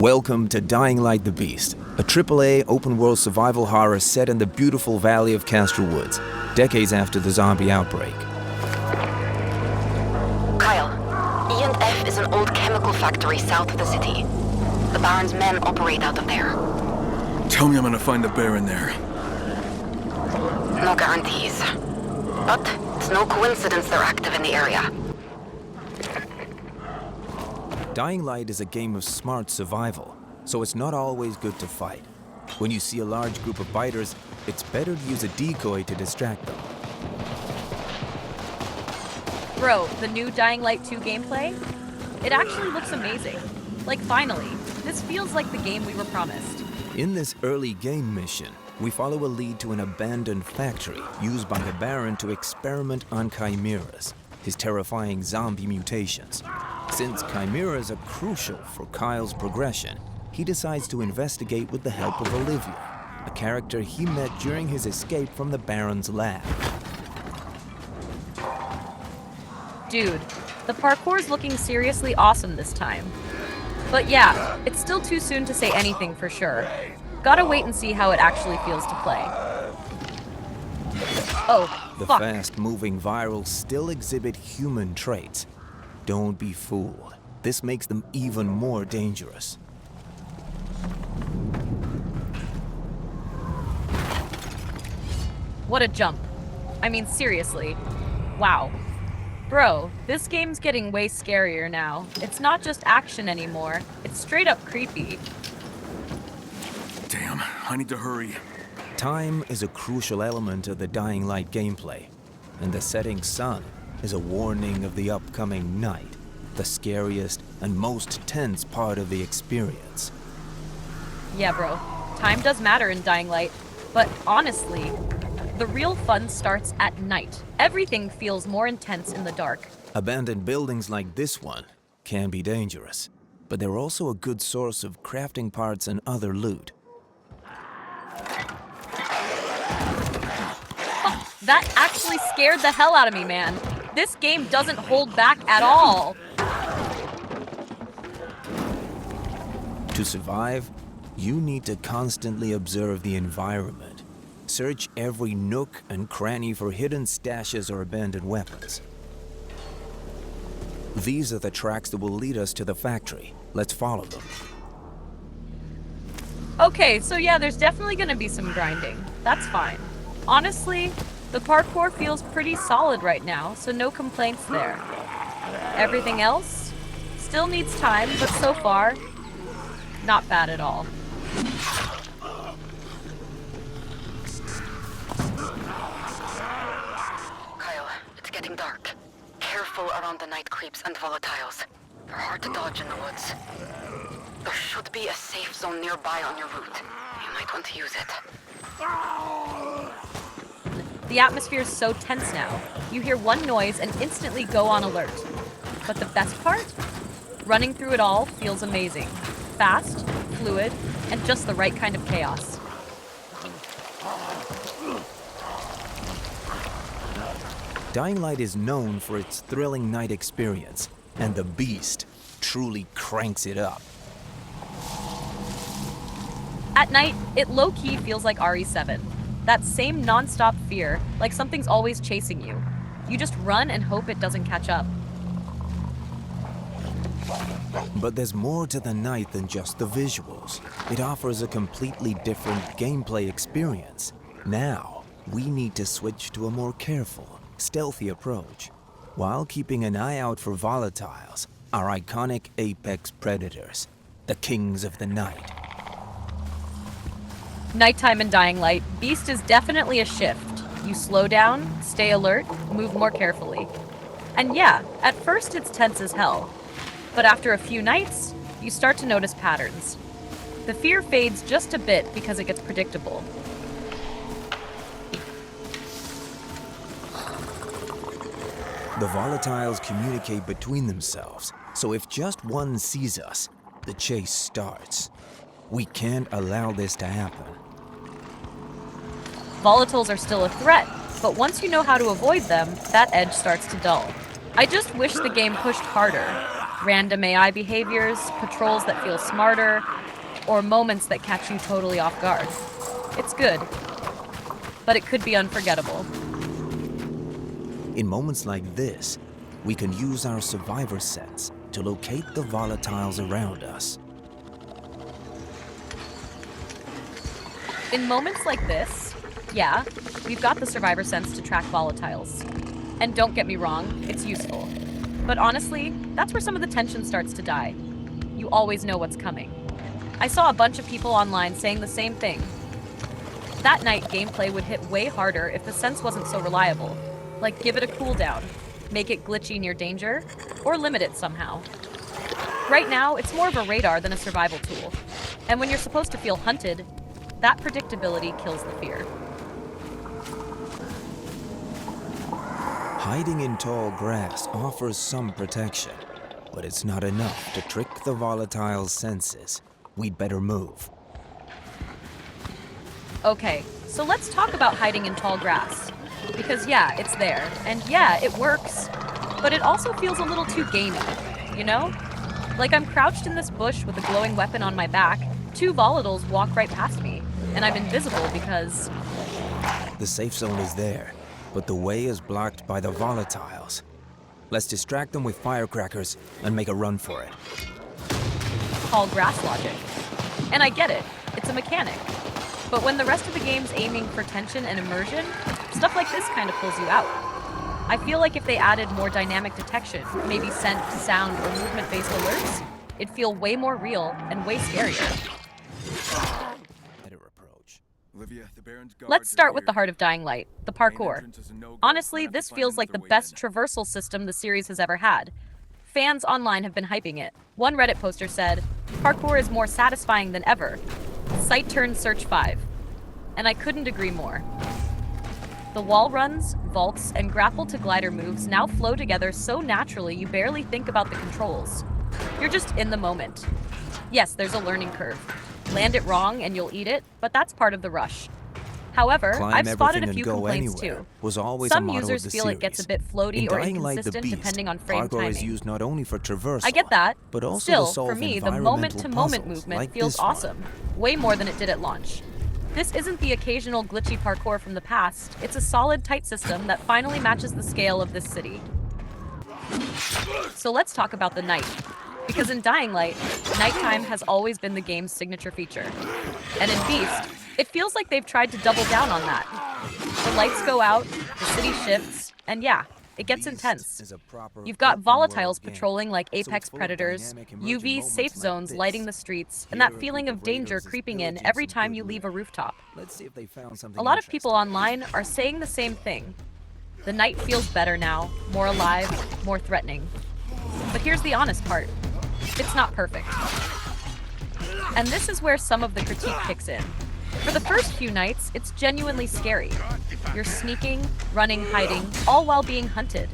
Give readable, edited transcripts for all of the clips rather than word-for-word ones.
Welcome to Dying Light the Beast, a AAA open-world survival horror set in the beautiful valley of Castor Woods, decades after the zombie outbreak. Kyle, E&F is an old chemical factory south of the city. The Baron's men operate out of there. Tell me I'm gonna find the bear in there. No guarantees. But it's no coincidence they're active in the area. Dying Light is a game of smart survival, so it's not always good to fight. When you see a large group of biters, it's better to use a decoy to distract them. Bro, the new Dying Light 2 gameplay? It actually looks amazing. Like, finally, this feels like the game we were promised. In this early game mission, we follow a lead to an abandoned factory used by the Baron to experiment on chimeras, his terrifying zombie mutations. Since chimeras are crucial for Kyle's progression, he decides to investigate with the help of Olivia, a character he met during his escape from the Baron's lab. Dude, the parkour's looking seriously awesome this time. But yeah, it's still too soon to say anything for sure. Gotta wait and see how it actually feels to play. Oh, The fuck. fast-moving virals still exhibit human traits. Don't be fooled. This makes them even more dangerous. What a jump. I mean, seriously. Wow. Bro, this game's getting way scarier now. It's not just action anymore. It's straight up creepy. Damn, I need to hurry. Time is a crucial element of the Dying Light gameplay, and the setting sun is a warning of the upcoming night, the scariest and most tense part of the experience. Yeah, bro. Time does matter in Dying Light. But honestly, the real fun starts at night. Everything feels more intense in the dark. Abandoned buildings like this one can be dangerous, but they're also a good source of crafting parts and other loot. That actually scared the hell out of me, man. This game doesn't hold back at all. To survive, you need to constantly observe the environment. Search every nook and cranny for hidden stashes or abandoned weapons. These are the tracks that will lead us to the factory. Let's follow them. Okay, so yeah, there's definitely gonna be some grinding. That's fine. Honestly, the parkour feels pretty solid right now, so no complaints there. Everything else still needs time, but so far, not bad at all. Kyle, it's getting dark. Careful around the night creeps and volatiles. They're hard to dodge in the woods. There should be a safe zone nearby on your route. You might want to use it. The atmosphere is so tense now. You hear one noise and instantly go on alert. But the best part? Running through it all feels amazing. Fast, fluid, and just the right kind of chaos. Dying Light is known for its thrilling night experience, and the Beast truly cranks it up. At night, it low-key feels like RE7. That same non-stop fear, like something's always chasing you. You just run and hope it doesn't catch up. But there's more to the night than just the visuals. It offers a completely different gameplay experience. Now, we need to switch to a more careful, stealthy approach, while keeping an eye out for volatiles, our iconic apex predators, the kings of the night. Nighttime in Dying Light, Beast is definitely a shift. You slow down, stay alert, move more carefully. And yeah, at first it's tense as hell. But after a few nights, you start to notice patterns. The fear fades just a bit because it gets predictable. The volatiles communicate between themselves, so if just one sees us, the chase starts. We can't allow this to happen. Volatiles are still a threat, but once you know how to avoid them, that edge starts to dull. I just wish the game pushed harder. Random AI behaviors, patrols that feel smarter, or moments that catch you totally off guard. It's good, but it could be unforgettable. In moments like this, we can use our survivor sense to locate the volatiles around us. In moments like this, yeah, we've got the survivor sense to track volatiles. And don't get me wrong, it's useful. But honestly, that's where some of the tension starts to die. You always know what's coming. I saw a bunch of people online saying the same thing. That night, gameplay would hit way harder if the sense wasn't so reliable. Like, give it a cooldown, make it glitchy near danger, or limit it somehow. Right now, it's more of a radar than a survival tool. And when you're supposed to feel hunted, that predictability kills the fear. Hiding in tall grass offers some protection, but it's not enough to trick the volatile's senses. We'd better move. Okay, so let's talk about hiding in tall grass. Because yeah, it's there, and yeah, it works, but it also feels a little too gamey, you know? Like I'm crouched in this bush with a glowing weapon on my back, two volatiles walk right past me, and I'm invisible because... The safe zone is there, but the way is blocked by the volatiles. Let's distract them with firecrackers and make a run for it. Tall grass logic. And I get it, it's a mechanic. But when the rest of the game's aiming for tension and immersion, stuff like this kind of pulls you out. I feel like if they added more dynamic detection, maybe scent, sound, or movement-based alerts, it'd feel way more real and way scarier. Better approach. Olivia, the Baron's guards Let's start are with the here. heart of Dying Light, the Main parkour. entrance is a no-go. Honestly, We'll have to this find feels like the another way best in. traversal system the series has ever had. Fans online have been hyping it. One Reddit poster said, "Parkour is more satisfying than ever. Sight turn search 5." And I couldn't agree more. The wall runs, vaults, and grapple to glider moves now flow together so naturally you barely think about the controls. You're just in the moment. Yes, there's a learning curve. Land it wrong and you'll eat it, but that's part of the rush. However, Climb I've spotted a everything few and go complaints anywhere too. was always a Some motto users of the feel it gets a bit floaty In or Dying Light the inconsistent Beast, depending on frame parkour is timing. used not only for traversal, I get that. but also Still, to solve for me, the environmental moment-to-moment puzzles movement like feels this one. awesome. Way more than it did at launch. This isn't the occasional glitchy parkour from the past. It's a solid, tight system that finally matches the scale of this city. So let's talk about the night. Because in Dying Light, nighttime has always been the game's signature feature. And in Beast, it feels like they've tried to double down on that. The lights go out, the city shifts, and yeah, it gets intense. is a proper You've got open-world volatiles game, patrolling like so it's apex full of predators, dynamic emerging UVs, moments safe like zones this. lighting the streets, and Here, that a feeling group of of danger raiders is creeping in pillaging every some time good you leave a loot. rooftop. Let's see if they found something A lot of people interesting. online are saying the same thing. The night feels better now, more alive, more threatening. But here's the honest part. It's not perfect. And this is where some of the critique kicks in. For the first few nights, it's genuinely scary. You're sneaking, running, hiding, all while being hunted.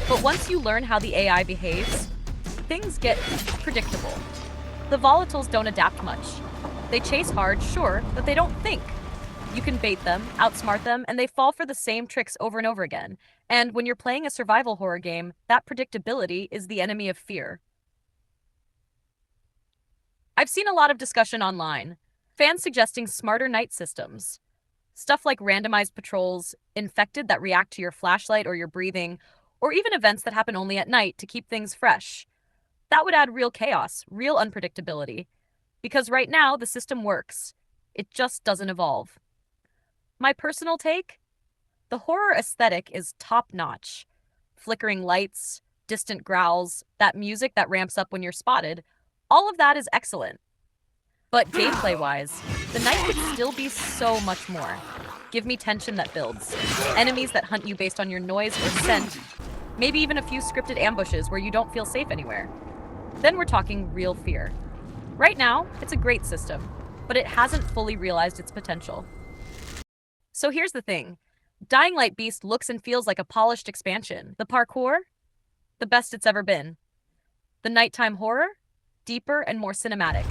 But once you learn how the AI behaves, things get predictable. The volatiles don't adapt much. They chase hard, sure, but they don't think. You can bait them, outsmart them, and they fall for the same tricks over and over again. And when you're playing a survival horror game, that predictability is the enemy of fear. I've seen a lot of discussion online, fans suggesting smarter night systems. Stuff like randomized patrols, infected that react to your flashlight or your breathing, or even events that happen only at night to keep things fresh. That would add real chaos, real unpredictability. Because right now, the system works. It just doesn't evolve. My personal take? The horror aesthetic is top-notch. Flickering lights, distant growls, that music that ramps up when you're spotted, all of that is excellent. But gameplay-wise, the night could still be so much more. Give me tension that builds, enemies that hunt you based on your noise or scent, maybe even a few scripted ambushes where you don't feel safe anywhere. Then we're talking real fear. Right now, it's a great system, but it hasn't fully realized its potential. So here's the thing. Dying Light Beast looks and feels like a polished expansion. The parkour? The best it's ever been. The nighttime horror? Deeper and more cinematic.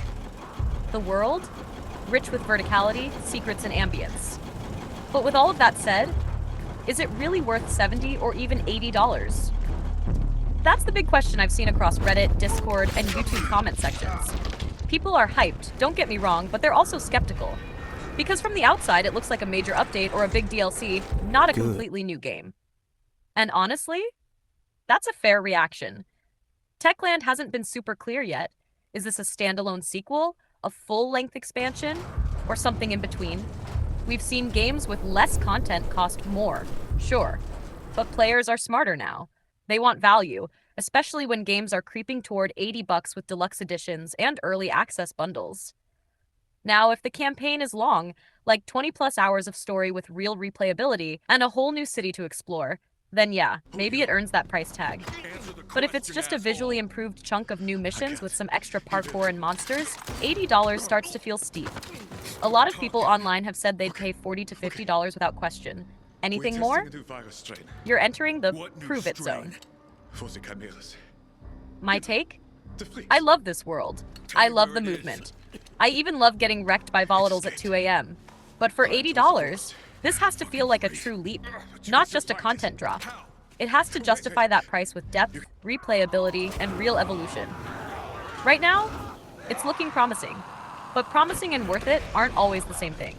The world? Rich with verticality, secrets, and ambience. But with all of that said, is it really worth $70 or even $80? That's the big question I've seen across Reddit, Discord, and YouTube comment sections. People are hyped, don't get me wrong, but they're also skeptical. Because from the outside, it looks like a major update or a big DLC, not a Good. completely new game. And honestly, that's a fair reaction. Techland hasn't been super clear yet. Is this a standalone sequel, a full-length expansion, or something in between? We've seen games with less content cost more, sure. But players are smarter now. They want value, especially when games are creeping toward $80 with deluxe editions and early access bundles. Now, if the campaign is long, like 20 plus hours of story with real replayability and a whole new city to explore, then yeah, maybe it earns that price tag. But if it's just a visually improved chunk of new missions with some extra parkour and monsters, $80 starts to feel steep. A lot of people online have said they'd pay $40 to $50 without question. Anything more? You're entering the prove it zone. My take? I love this world. I love the movement. I even love getting wrecked by volatiles at 2 a.m. But for $80, this has to feel like a true leap, not just a content drop. It has to justify that price with depth, replayability, and real evolution. Right now, it's looking promising. But promising and worth it aren't always the same thing.